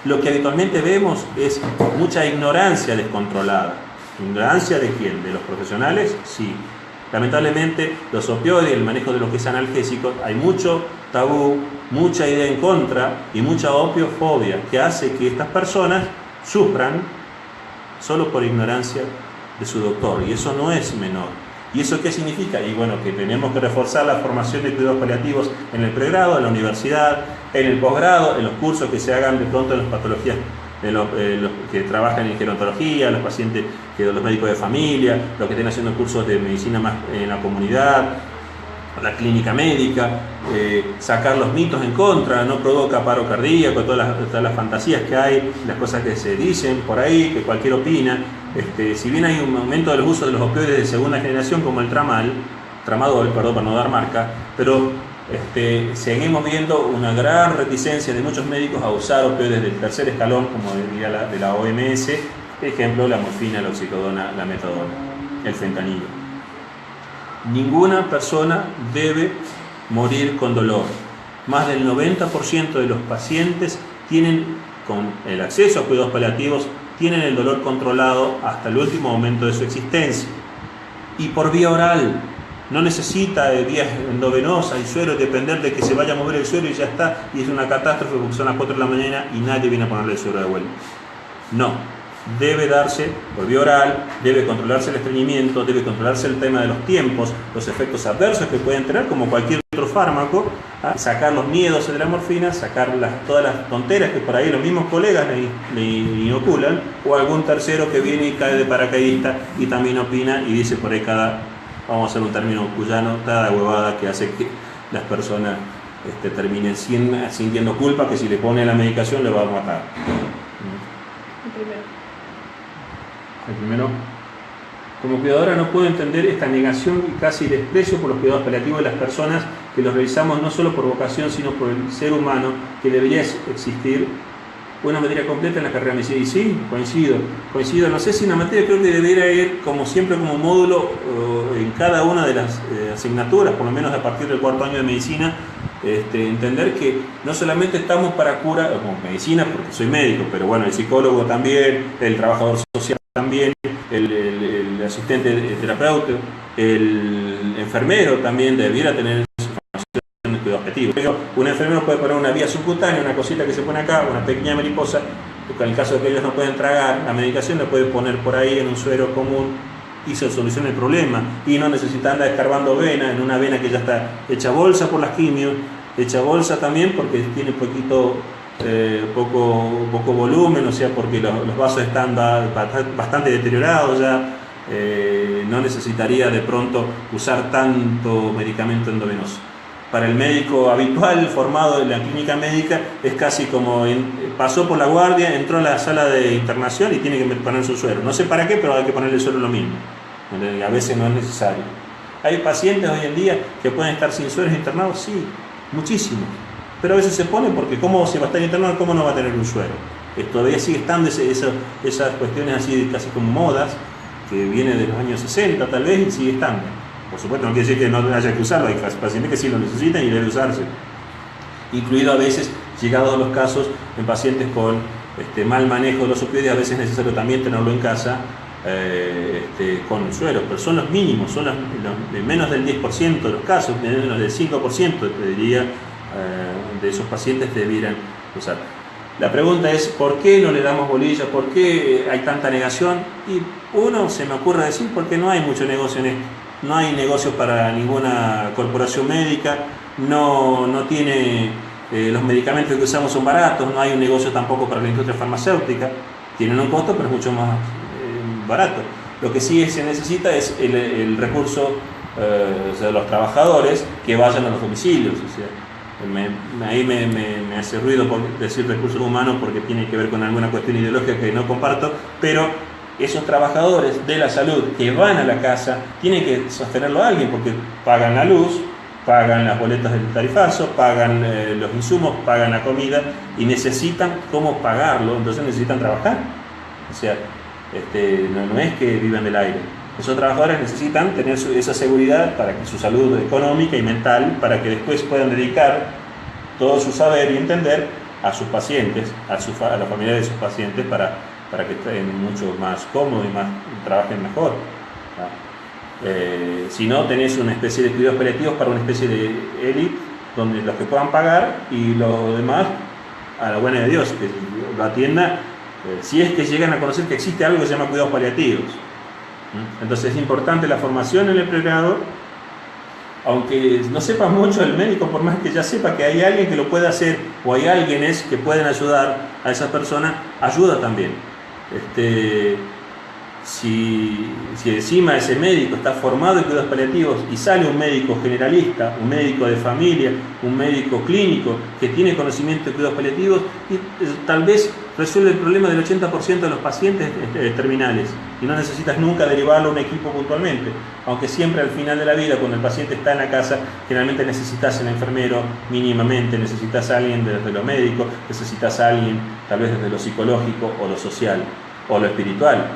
Lo que habitualmente vemos es mucha ignorancia descontrolada. ¿Ignorancia de quién? ¿De los profesionales? Sí. Lamentablemente los opioides, el manejo de lo que es analgésicos, hay mucho tabú, mucha idea en contra y mucha opiofobia que hace que estas personas sufran solo por ignorancia de su doctor, y eso no es menor. ¿Y eso qué significa? Y bueno, que tenemos que reforzar la formación de cuidados paliativos en el pregrado, en la universidad, en el posgrado, en los cursos que se hagan de pronto en las patologías, los que trabajan en gerontología, los pacientes, los médicos de familia, los que estén haciendo cursos de medicina más en la comunidad, la clínica médica, sacar los mitos en contra, no provoca paro cardíaco, todas las fantasías que hay, las cosas que se dicen por ahí, que cualquier opina. Si bien hay un aumento del uso de los opioides de segunda generación como el tramadol, perdón, para no dar marca, pero seguimos viendo una gran reticencia de muchos médicos a usar opioides del tercer escalón, como diría de la OMS, ejemplo la morfina, la oxicodona, la metadona, el fentanilo. Ninguna persona debe morir con dolor. Más del 90% de los pacientes tienen, con el acceso a cuidados paliativos, tienen el dolor controlado hasta el último momento de su existencia. Y por vía oral, no necesita vías endovenosas y suero, depender de que se vaya a mover el suero y ya está, y es una catástrofe porque son las 4 de la mañana y nadie viene a ponerle el suero de vuelta. No, debe darse por vía oral, debe controlarse el estreñimiento, debe controlarse el tema de los tiempos, los efectos adversos que pueden tener como cualquier otro fármaco, sacar los miedos de la morfina, sacar todas las tonteras que por ahí los mismos colegas le inoculan, o algún tercero que viene y cae de paracaidista y también opina y dice por ahí vamos a hacer un término cuyano, cada huevada que hace que las personas terminen sintiendo culpa que si le pone la medicación le va a matar. El primero. Como cuidadora no puedo entender esta negación y casi desprecio por los cuidados paliativos de las personas que los realizamos no solo por vocación, sino por el ser humano, que debería existir una materia completa en la carrera de medicina. Y sí, coincido. No sé si en la materia, creo que debería ir como siempre como módulo en cada una de las asignaturas, por lo menos a partir del cuarto año de medicina, entender que no solamente estamos para cura, como medicina, porque soy médico, pero bueno, el psicólogo también, el trabajador social también, el asistente terapeuta, el enfermero también debiera tener su formación de cuidado objetivo. Un enfermero puede poner una vía subcutánea, una cosita que se pone acá, una pequeña mariposa, en el caso de que ellos no pueden tragar la medicación, le puede poner por ahí en un suero común y se soluciona el problema, y no necesita andar escarbando vena, en una vena que ya está hecha bolsa por las quimios, hecha bolsa también porque tiene poco volumen, o sea, porque los vasos están bastante deteriorados ya, no necesitaría de pronto usar tanto medicamento endovenoso. Para el médico habitual formado en la clínica médica es casi como pasó por la guardia, entró a la sala de internación y tiene que poner su suero. No sé para qué, pero hay que ponerle suero lo mismo. A veces no es necesario. ¿Hay pacientes hoy en día que pueden estar sin sueros internados? Sí, muchísimos. Pero a veces se pone porque ¿cómo se va a estar internado? ¿Cómo no va a tener un suero? Todavía sigue estando esas cuestiones así casi como modas, que viene de los años 60 tal vez, y sigue estando. Por supuesto no quiere decir que no haya que usarlo, hay pacientes que sí lo necesitan y debe usarse. Incluido a veces, llegados los casos, en pacientes con mal manejo de los opioides, a veces es necesario también tenerlo en casa con suero, pero son los mínimos, son menos del 10% de los casos, menos del 5%, te diría, de esos pacientes debieran usar. La pregunta es, ¿por qué no le damos bolilla? ¿Por qué hay tanta negación? Y uno se me ocurre decir, porque no hay mucho negocio en esto. No hay negocio para ninguna corporación médica, no tiene, los medicamentos que usamos son baratos, no hay un negocio tampoco para la industria farmacéutica, tienen un costo pero es mucho más barato. Lo que sí se necesita es el recurso de los trabajadores que vayan a los domicilios. O sea, ahí me hace ruido por decir recursos humanos porque tiene que ver con alguna cuestión ideológica que no comparto, pero esos trabajadores de la salud que van a la casa tienen que sostenerlo a alguien porque pagan la luz, pagan las boletas del tarifazo, pagan los insumos, pagan la comida y necesitan cómo pagarlo, entonces necesitan trabajar. O sea, no es que vivan del aire. Esos trabajadores necesitan tener esa seguridad para que su salud económica y mental, para que después puedan dedicar todo su saber y entender a sus pacientes, a la familia de sus pacientes para que estén mucho más cómodos y trabajen mejor. Si no, tenés una especie de cuidados paliativos para una especie de élite, donde los que puedan pagar y los demás a la buena de Dios, que lo atienda, si es que llegan a conocer que existe algo que se llama cuidados paliativos. Entonces es importante la formación en el pregrado, aunque no sepa mucho el médico, por más que ya sepa que hay alguien que lo puede hacer o hay alguienes que pueden ayudar a esa persona, ayuda también. Si encima ese médico está formado en cuidados paliativos y sale un médico generalista, un médico de familia, un médico clínico que tiene conocimiento de cuidados paliativos, y tal vez resuelve el problema del 80% de los pacientes terminales y no necesitas nunca derivarlo a un equipo puntualmente, aunque siempre al final de la vida, cuando el paciente está en la casa, generalmente necesitas el enfermero mínimamente, necesitas a alguien desde lo médico, necesitas a alguien tal vez desde lo psicológico o lo social o lo espiritual,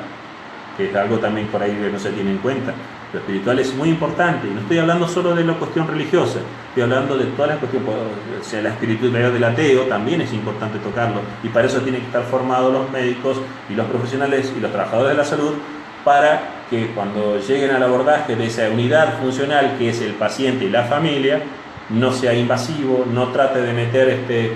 que es algo también por ahí que no se tiene en cuenta. Lo espiritual es muy importante, y no estoy hablando solo de la cuestión religiosa, estoy hablando de todas las cuestiones, o sea, la espiritualidad del ateo también es importante tocarlo, y para eso tienen que estar formados los médicos y los profesionales y los trabajadores de la salud, para que cuando lleguen al abordaje de esa unidad funcional que es el paciente y la familia, no sea invasivo, no trate de meter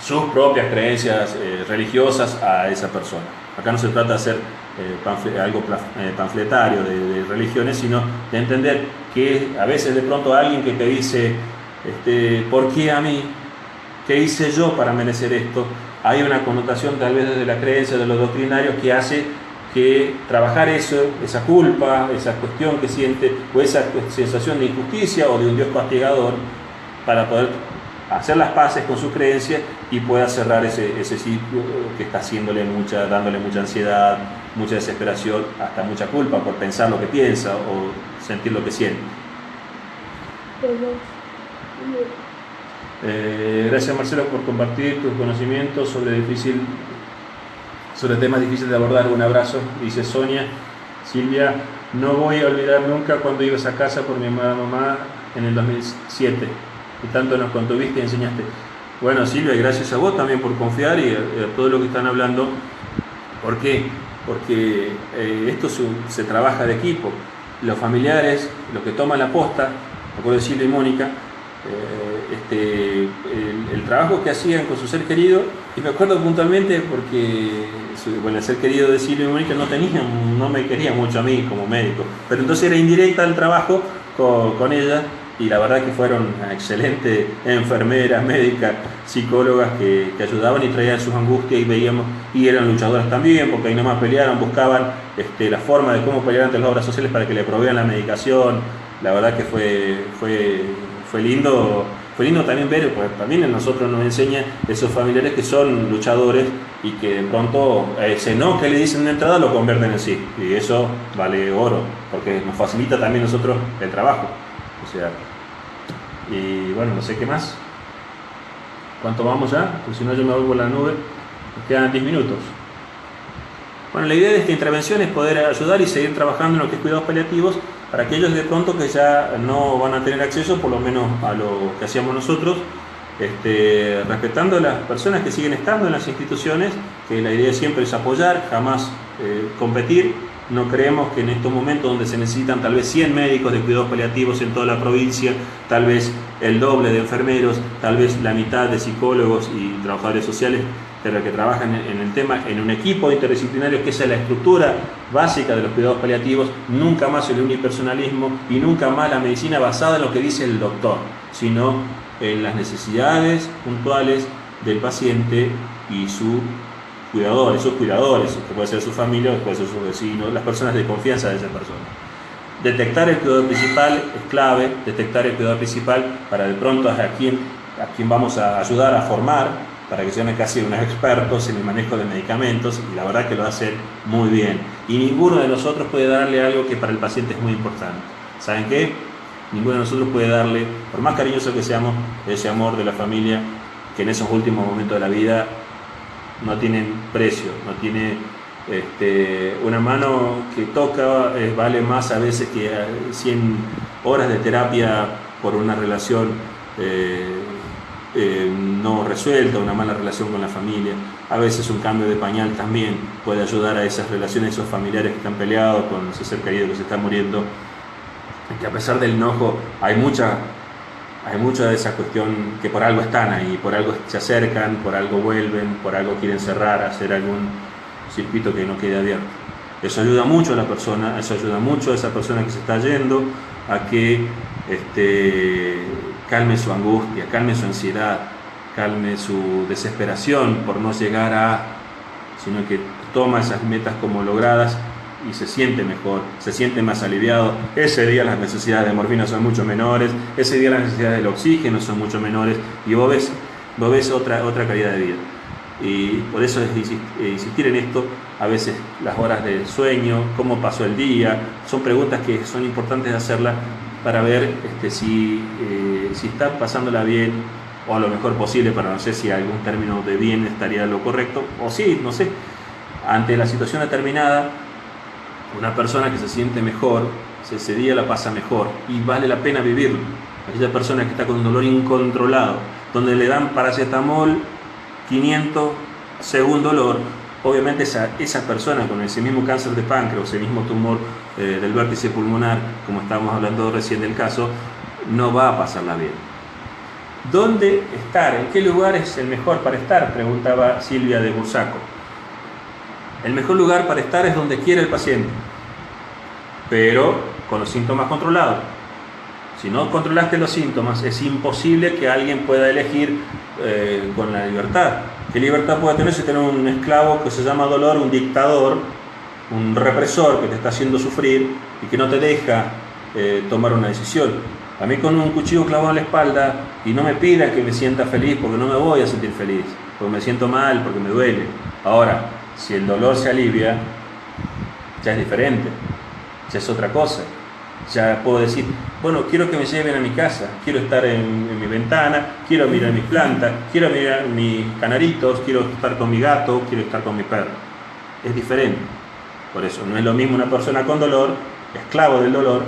sus propias creencias religiosas a esa persona. Acá no se trata de hacer algo panfletario de religiones, sino de entender que a veces de pronto alguien que te dice ¿por qué a mí? ¿Qué hice yo para merecer esto? Hay una connotación tal vez desde la creencia de los doctrinarios que hace que trabajar eso, esa culpa, esa cuestión que siente, o esa sensación de injusticia o de un Dios castigador, para poder hacer las paces con su creencia y pueda cerrar ese ciclo que está dándole mucha ansiedad, mucha desesperación, hasta mucha culpa por pensar lo que piensa o sentir lo que siente. Gracias, Marcelo, por compartir tus conocimientos sobre temas difíciles de abordar. Un abrazo, dice Sonia. Silvia, no voy a olvidar nunca cuando ibas a casa por mi amada mamá en el 2007 y tanto nos contuviste y enseñaste. Bueno, Silvia, gracias a vos también por confiar y a todo lo que están hablando. ¿Por qué? Porque esto se trabaja de equipo. Los familiares, los que toman la posta, me acuerdo de Silvia y Mónica, el trabajo que hacían con su ser querido, y me acuerdo puntualmente porque el ser querido de Silvia y Mónica no me quería mucho a mí como médico, pero entonces era indirecta el trabajo con ella, y la verdad que fueron excelentes enfermeras, médicas, psicólogas que ayudaban y traían sus angustias y veíamos, y eran luchadoras también, porque ahí nomás pelearon, buscaban la forma de cómo pelear ante las obras sociales para que le provean la medicación. La verdad que fue lindo también ver, porque también a nosotros nos enseña esos familiares que son luchadores y que de pronto ese no que le dicen de entrada lo convierten en sí, y eso vale oro, porque nos facilita también nosotros el trabajo. O sea, y bueno, no sé qué más. ¿Cuánto vamos ya? Pues si no yo me voy por la nube. Nos quedan 10 minutos. Bueno, la idea de esta intervención es poder ayudar y seguir trabajando en lo que es cuidados paliativos para aquellos de pronto que ya no van a tener acceso, por lo menos a lo que hacíamos nosotros, respetando a las personas que siguen estando en las instituciones, que la idea siempre es apoyar, jamás competir. No creemos que en estos momentos donde se necesitan tal vez 100 médicos de cuidados paliativos en toda la provincia, tal vez el doble de enfermeros, tal vez la mitad de psicólogos y trabajadores sociales, pero que trabajan en el tema, en un equipo interdisciplinario, que esa es la estructura básica de los cuidados paliativos. Nunca más el unipersonalismo y nunca más la medicina basada en lo que dice el doctor, sino en las necesidades puntuales del paciente y sus cuidadores, que puede ser su familia, puede ser sus vecinos, las personas de confianza de esa persona. Detectar el cuidador principal es clave, detectar el cuidador principal para de pronto a quien vamos a ayudar a formar, para que sean casi unos expertos en el manejo de medicamentos, y la verdad que lo hacen muy bien. Y ninguno de nosotros puede darle algo que para el paciente es muy importante. ¿Saben qué? Ninguno de nosotros puede darle, por más cariñoso que seamos, ese amor de la familia, que en esos últimos momentos de la vida no tienen precio, no tiene una mano que toca, vale más a veces que 100 horas de terapia por una relación no resuelta, una mala relación con la familia. A veces un cambio de pañal también puede ayudar a esas relaciones, esos familiares que están peleados con ese ser querido que se está muriendo, que a pesar del enojo hay mucha de esa cuestión, que por algo están ahí, por algo se acercan, por algo vuelven, por algo quieren cerrar, hacer algún circuito que no quede abierto. Eso ayuda mucho a la persona, eso ayuda mucho a esa persona que se está yendo a que calme su angustia, calme su ansiedad, calme su desesperación por no llegar sino que toma esas metas como logradas y se siente mejor, se siente más aliviado. Ese día las necesidades de morfina son mucho menores, ese día las necesidades del oxígeno son mucho menores, y vos ves otra calidad de vida. Y por eso es insistir en esto. A veces las horas del sueño, cómo pasó el día, son preguntas que son importantes de hacerlas para ver si está pasándola bien o a lo mejor posible, para no sé si algún término de bien estaría lo correcto, o sí, no sé. Ante la situación determinada, una persona que se siente mejor, ese día la pasa mejor y vale la pena vivirlo. Aquella persona que está con un dolor incontrolado, donde le dan paracetamol 500 según dolor, obviamente esa persona con ese mismo cáncer de páncreas, ese mismo tumor del vértice pulmonar, como estábamos hablando recién del caso, no va a pasarla bien. ¿Dónde estar? ¿En qué lugar es el mejor para estar?, preguntaba Silvia de Bursaco. El mejor lugar para estar es donde quiera el paciente, pero con los síntomas controlados. Si no controlaste los síntomas, es imposible que alguien pueda elegir con la libertad. ¿Qué libertad puede tener si tiene un esclavo que se llama dolor, un dictador, un represor que te está haciendo sufrir y que no te deja tomar una decisión. A mí con un cuchillo clavado en la espalda y no me pidan que me sienta feliz, porque no me voy a sentir feliz, porque me siento mal, porque me duele. Ahora, si el dolor se alivia, ya es diferente, ya es otra cosa. Ya puedo decir, bueno, quiero que me lleven a mi casa, quiero estar en mi ventana, quiero mirar mis plantas, quiero mirar mis canaritos, quiero estar con mi gato, quiero estar con mi perro. Es diferente. Por eso no es lo mismo una persona con dolor, esclavo del dolor,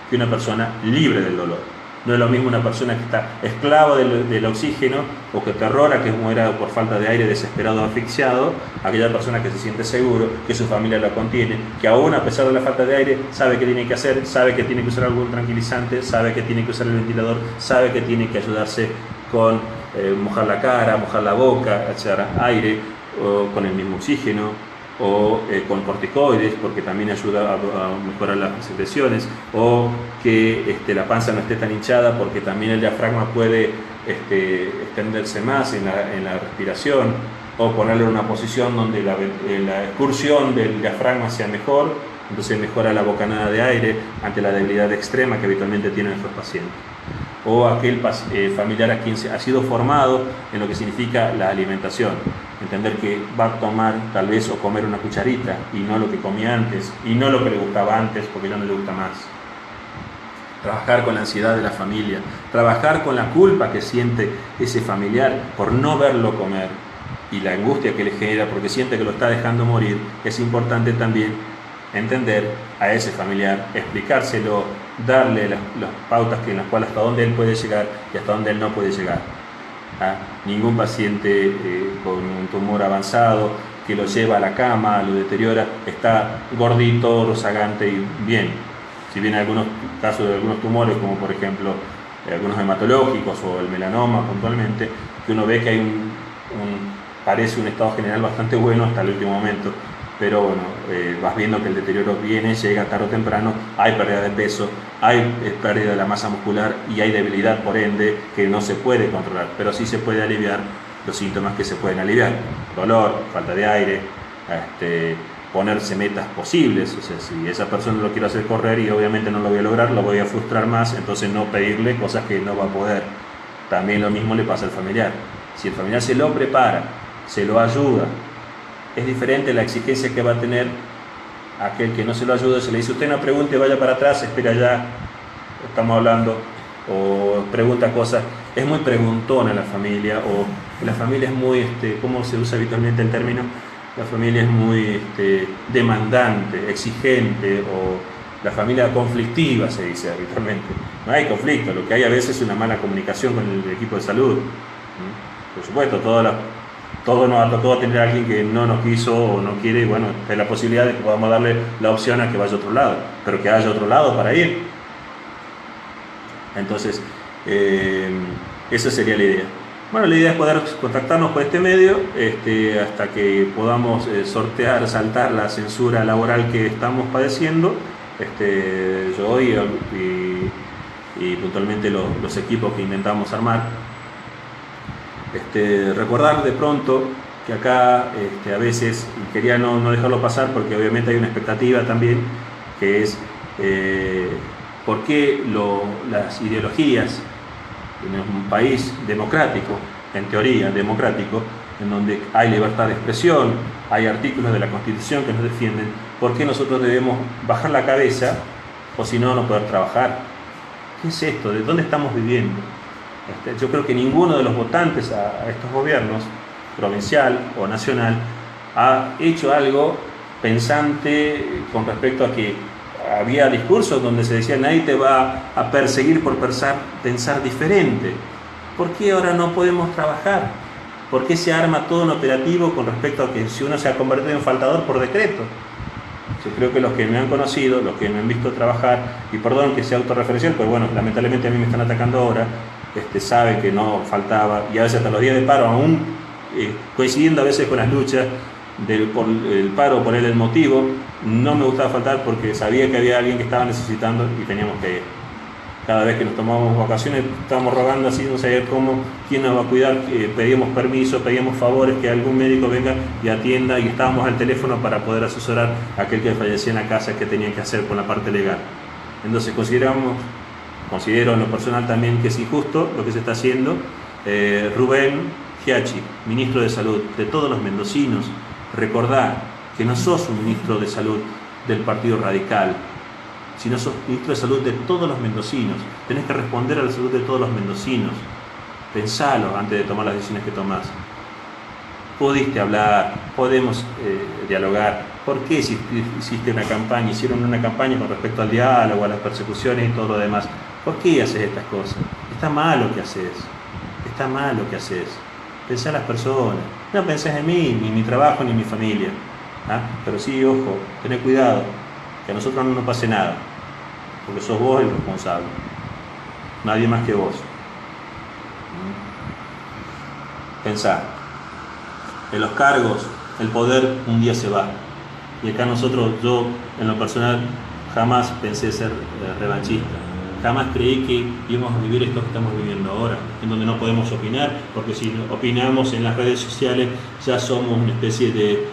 que una persona libre del dolor. No es lo mismo una persona que está esclavo del oxígeno o que terrora, que muera por falta de aire, desesperado, asfixiado, aquella persona que se siente seguro, que su familia lo contiene, que aún a pesar de la falta de aire sabe qué tiene que hacer, sabe que tiene que usar algún tranquilizante, sabe que tiene que usar el ventilador, sabe que tiene que ayudarse con mojar la cara, mojar la boca, echar aire, o con el mismo oxígeno, o con corticoides, porque también ayuda a mejorar las secreciones, o que la panza no esté tan hinchada, porque también el diafragma puede extenderse más en la respiración, o ponerle en una posición donde la excursión del diafragma sea mejor, entonces mejora la bocanada de aire ante la debilidad extrema que habitualmente tienen nuestros pacientes. O aquel familiar a quien ha sido formado en lo que significa la alimentación, entender que va a tomar tal vez o comer una cucharita y no lo que comía antes y no lo que le gustaba antes porque ya no le gusta más. Trabajar con la ansiedad de la familia, trabajar con la culpa que siente ese familiar por no verlo comer y la angustia que le genera porque siente que lo está dejando morir. Es importante también entender a ese familiar, explicárselo, darle las pautas en las cuales hasta dónde él puede llegar y hasta dónde él no puede llegar. Ningún paciente con un tumor avanzado que lo lleva a la cama, lo deteriora, está gordito, rozagante y bien. Si bien en algunos casos de algunos tumores, como por ejemplo algunos hematológicos o el melanoma puntualmente, que uno ve que hay parece un estado general bastante bueno hasta el último momento, pero bueno, vas viendo que el deterioro viene, llega tarde o temprano, hay pérdida de peso, hay pérdida de la masa muscular y hay debilidad por ende que no se puede controlar, pero sí se puede aliviar los síntomas que se pueden aliviar: dolor, falta de aire, ponerse metas posibles. O sea, si esa persona lo quiere hacer correr y obviamente no lo voy a lograr, lo voy a frustrar más, entonces no pedirle cosas que no va a poder. También lo mismo le pasa al familiar. Si el familiar se lo prepara, se lo ayuda, es diferente la exigencia que va a tener aquel que no se lo ayuda. Se le dice, usted no pregunte, vaya para atrás, espera ya, estamos hablando, o pregunta cosas. Es muy preguntona la familia, o la familia es muy, ¿cómo se usa habitualmente el término? La familia es muy demandante, exigente, o la familia conflictiva se dice habitualmente. No hay conflicto, lo que hay a veces es una mala comunicación con el equipo de salud. Por supuesto, todo nos ha tocado tener a alguien que no nos quiso o no quiere, y bueno, hay la posibilidad de que podamos darle la opción a que vaya a otro lado, pero que haya otro lado para ir. Entonces, esa sería la idea. Bueno, la idea es poder contactarnos por este medio hasta que podamos saltar la censura laboral que estamos padeciendo, yo y puntualmente los equipos que intentamos armar. Recordar de pronto que acá a veces, y quería no dejarlo pasar porque obviamente hay una expectativa también, que es por qué las ideologías en un país democrático, en teoría democrático, en donde hay libertad de expresión, hay artículos de la Constitución que nos defienden, ¿por qué nosotros debemos bajar la cabeza o si no poder trabajar? ¿Qué es esto? ¿De dónde estamos viviendo? Yo creo que ninguno de los votantes a estos gobiernos, provincial o nacional, ha hecho algo pensante con respecto a que había discursos donde se decía nadie te va a perseguir por pensar diferente. ¿Por qué ahora no podemos trabajar? ¿Por qué se arma todo un operativo con respecto a que si uno se ha convertido en faltador por decreto? Yo creo que los que me han conocido, los que me han visto trabajar, y perdón que sea autorreferencial, pero bueno, lamentablemente a mí me están atacando ahora, saben que no faltaba, y a veces hasta los días de paro, aún coincidiendo a veces con las luchas por el paro, por el motivo, no me gustaba faltar porque sabía que había alguien que estaba necesitando y teníamos que ir. Cada vez que nos tomábamos vacaciones estábamos rogando así, no sabía cómo, quién nos va a cuidar, pedíamos permiso, pedíamos favores, que algún médico venga y atienda, y estábamos al teléfono para poder asesorar a aquel que fallecía en la casa, que tenía que hacer con la parte legal. Entonces considero en lo personal también que es injusto lo que se está haciendo. Rubén Giachi, ministro de Salud de todos los mendocinos, recordá que no sos un ministro de Salud del Partido Radical, sino sos ministro de Salud de todos los mendocinos. Tenés que responder a la salud de todos los mendocinos. Pensalo antes de tomar las decisiones que tomás. Pudiste hablar, podemos dialogar. ¿Por qué hicieron una campaña con respecto al diálogo, a las persecuciones y todo lo demás? ¿Por qué haces estas cosas? Está mal lo que haces. Está mal lo que haces. Pensá en las personas. No pensás en mí, ni en mi trabajo, ni en mi familia. Pero sí, ojo, tené cuidado, que a nosotros no nos pase nada, porque sos vos el responsable, nadie más que vos. Pensá, en los cargos, el poder un día se va, y acá yo en lo personal jamás pensé ser revanchista, jamás creí que íbamos a vivir esto que estamos viviendo ahora, en donde no podemos opinar, porque si opinamos en las redes sociales ya somos una especie de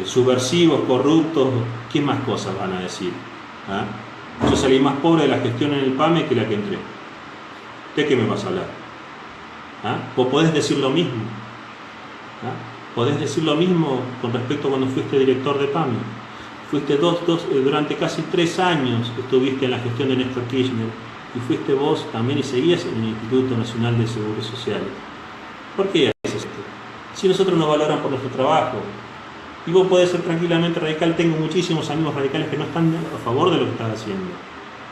subversivos, corruptos. ¿Qué más cosas van a decir? Yo salí más pobre de la gestión en el PAME que la que entré. ¿De qué me vas a hablar? Vos podés decir lo mismo. Podés decir lo mismo con respecto a cuando fuiste director de PAME. Fuiste durante casi 3 años estuviste en la gestión de Néstor Kirchner, y fuiste vos también y seguías en el Instituto Nacional de Seguro Social. ¿Por qué haces esto? Si nosotros nos valoran por nuestro trabajo. Y vos podés ser tranquilamente radical. Tengo muchísimos amigos radicales que no están a favor de lo que estás haciendo.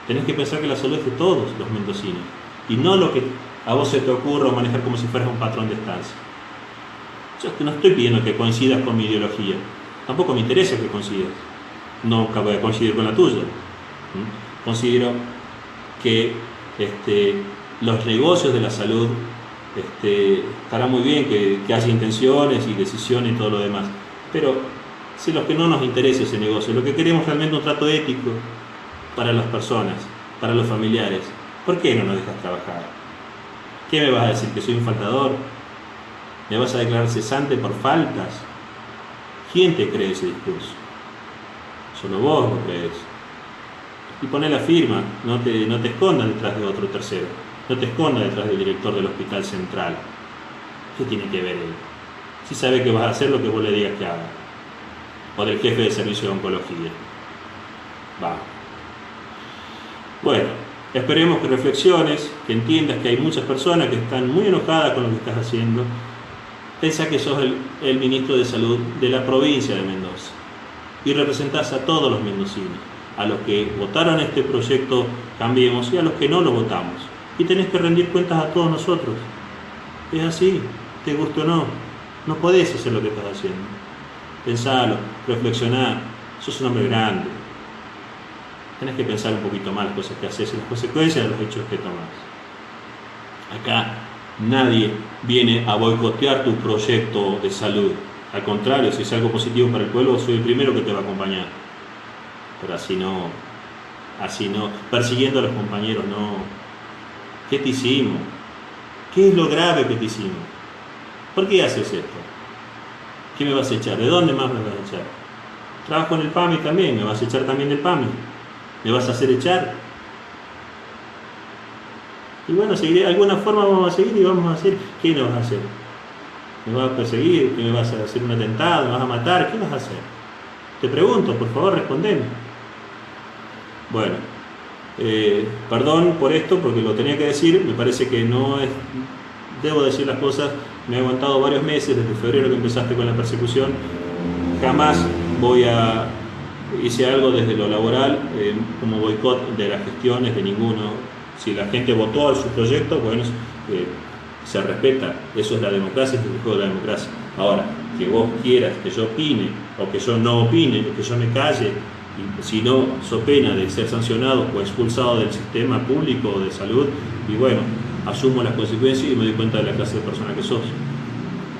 Tenés que pensar que la salud es de todos los mendocinos, y no lo que a vos se te ocurra manejar como si fueras un patrón de estancia. Yo no estoy pidiendo que coincidas con mi ideología. Tampoco me interesa que coincidas. Nunca voy a coincidir con la tuya. Considero que los negocios de la salud, estará muy bien que haya intenciones y decisiones y todo lo demás. Pero si lo que no nos interesa ese negocio, lo que queremos es realmente un trato ético para las personas, para los familiares, ¿por qué no nos dejas trabajar? ¿Qué me vas a decir? ¿Que soy un faltador? ¿Me vas a declarar cesante por faltas? ¿Quién te cree ese discurso? Solo vos lo crees. Y poné la firma, no te escondas detrás de otro tercero, no te escondas detrás del director del Hospital Central. ¿Qué tiene que ver él? Si sabe que vas a hacer lo que vos le digas que haga, o del jefe de servicio de oncología. Bueno, esperemos que reflexiones, que entiendas que hay muchas personas que están muy enojadas con lo que estás haciendo. Pensá que sos el ministro de Salud de la provincia de Mendoza y representás a todos los mendocinos, a los que votaron este proyecto Cambiemos y a los que no lo votamos, y tenés que rendir cuentas a todos nosotros. Es así, te guste o no. No podés hacer lo que estás haciendo. Pensalo, reflexioná, sos un hombre grande. Tenés que pensar un poquito más las cosas que haces y las consecuencias de los hechos que tomás. Acá nadie viene a boicotear tu proyecto de salud. Al contrario, si es algo positivo para el pueblo, soy el primero que te va a acompañar. Pero así no, persiguiendo a los compañeros, no. ¿Qué te hicimos? ¿Qué es lo grave que te hicimos? ¿Por qué haces esto? ¿Qué me vas a echar? ¿De dónde más me vas a echar? Trabajo en el PAMI también, ¿me vas a echar también del PAMI? ¿Me vas a hacer echar? Y bueno, de alguna forma vamos a seguir y vamos a hacer. ¿Qué nos vas a hacer? ¿Me vas a perseguir? ¿Me vas a hacer un atentado? ¿Me vas a matar? ¿Qué vas a hacer? Te pregunto, por favor, respondeme. Bueno, perdón por esto, porque lo tenía que decir. Me parece que no es... Debo decir las cosas. Me he aguantado varios meses, desde febrero que empezaste con la persecución. Jamás hice algo desde lo laboral como boicot de las gestiones de ninguno. Si la gente votó a su proyecto, bueno, se respeta. Eso es la democracia, es el juego de la democracia. Ahora, que vos quieras que yo opine, o que yo no opine, o que yo me calle, y si no, so pena de ser sancionado o expulsado del sistema público de salud, y bueno, asumo las consecuencias y me doy cuenta de la clase de persona que sos.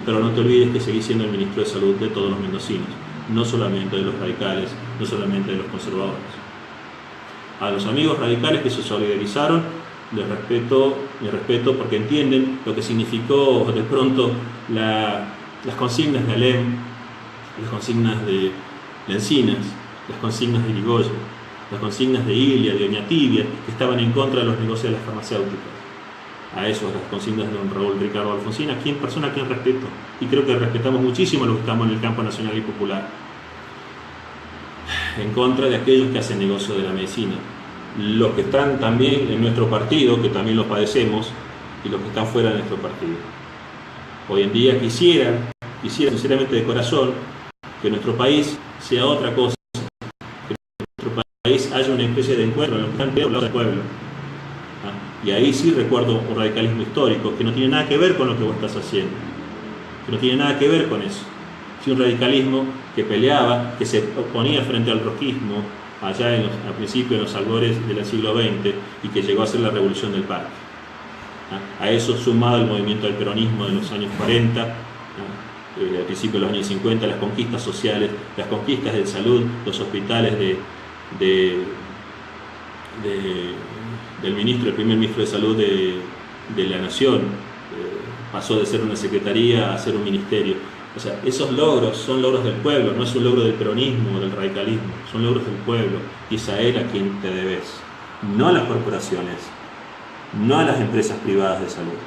Pero no te olvides que seguís siendo el ministro de Salud de todos los mendocinos, no solamente de los radicales, no solamente de los conservadores. A los amigos radicales que se solidarizaron, les respeto porque entienden lo que significó de pronto las consignas de Alem, las consignas de Encinas, las consignas de Irigoyen, las consignas de Ilia, de Oñatibia, que estaban en contra de los negocios de las farmacéuticas. A eso, las consignas de don Raúl Ricardo Alfonsín, persona a quien respeto, y creo que respetamos muchísimo a los que estamos en el campo nacional y popular, en contra de aquellos que hacen negocio de la medicina. Los que están también en nuestro partido, que también lo padecemos, y los que están fuera de nuestro partido. Hoy en día quisiera sinceramente de corazón que nuestro país sea otra cosa, que nuestro país haya una especie de encuentro en los que están por del pueblo. Y ahí sí recuerdo un radicalismo histórico que no tiene nada que ver con lo que vos estás haciendo, que no tiene nada que ver con eso. Sí, un radicalismo que peleaba, que se oponía frente al rojismo allá a principios, en los albores del siglo XX, y que llegó a ser la revolución del parque. A eso sumado el movimiento del peronismo de los años 40, al principio de los años 50, las conquistas sociales, las conquistas de salud, los hospitales del primer ministro de salud de la nación, pasó de ser una secretaría a ser un ministerio. O sea, esos logros son logros del pueblo, no es un logro del peronismo o del radicalismo, son logros del pueblo, y es a él a quien te debes, no a las corporaciones, no a las empresas privadas de salud,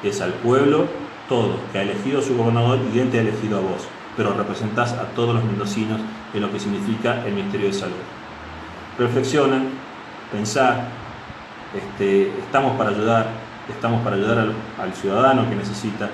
es al pueblo todo, que ha elegido a su gobernador y él te ha elegido a vos, pero representás a todos los mendocinos en lo que significa el Ministerio de Salud. Reflexiona, pensá, estamos para ayudar al ciudadano que necesita.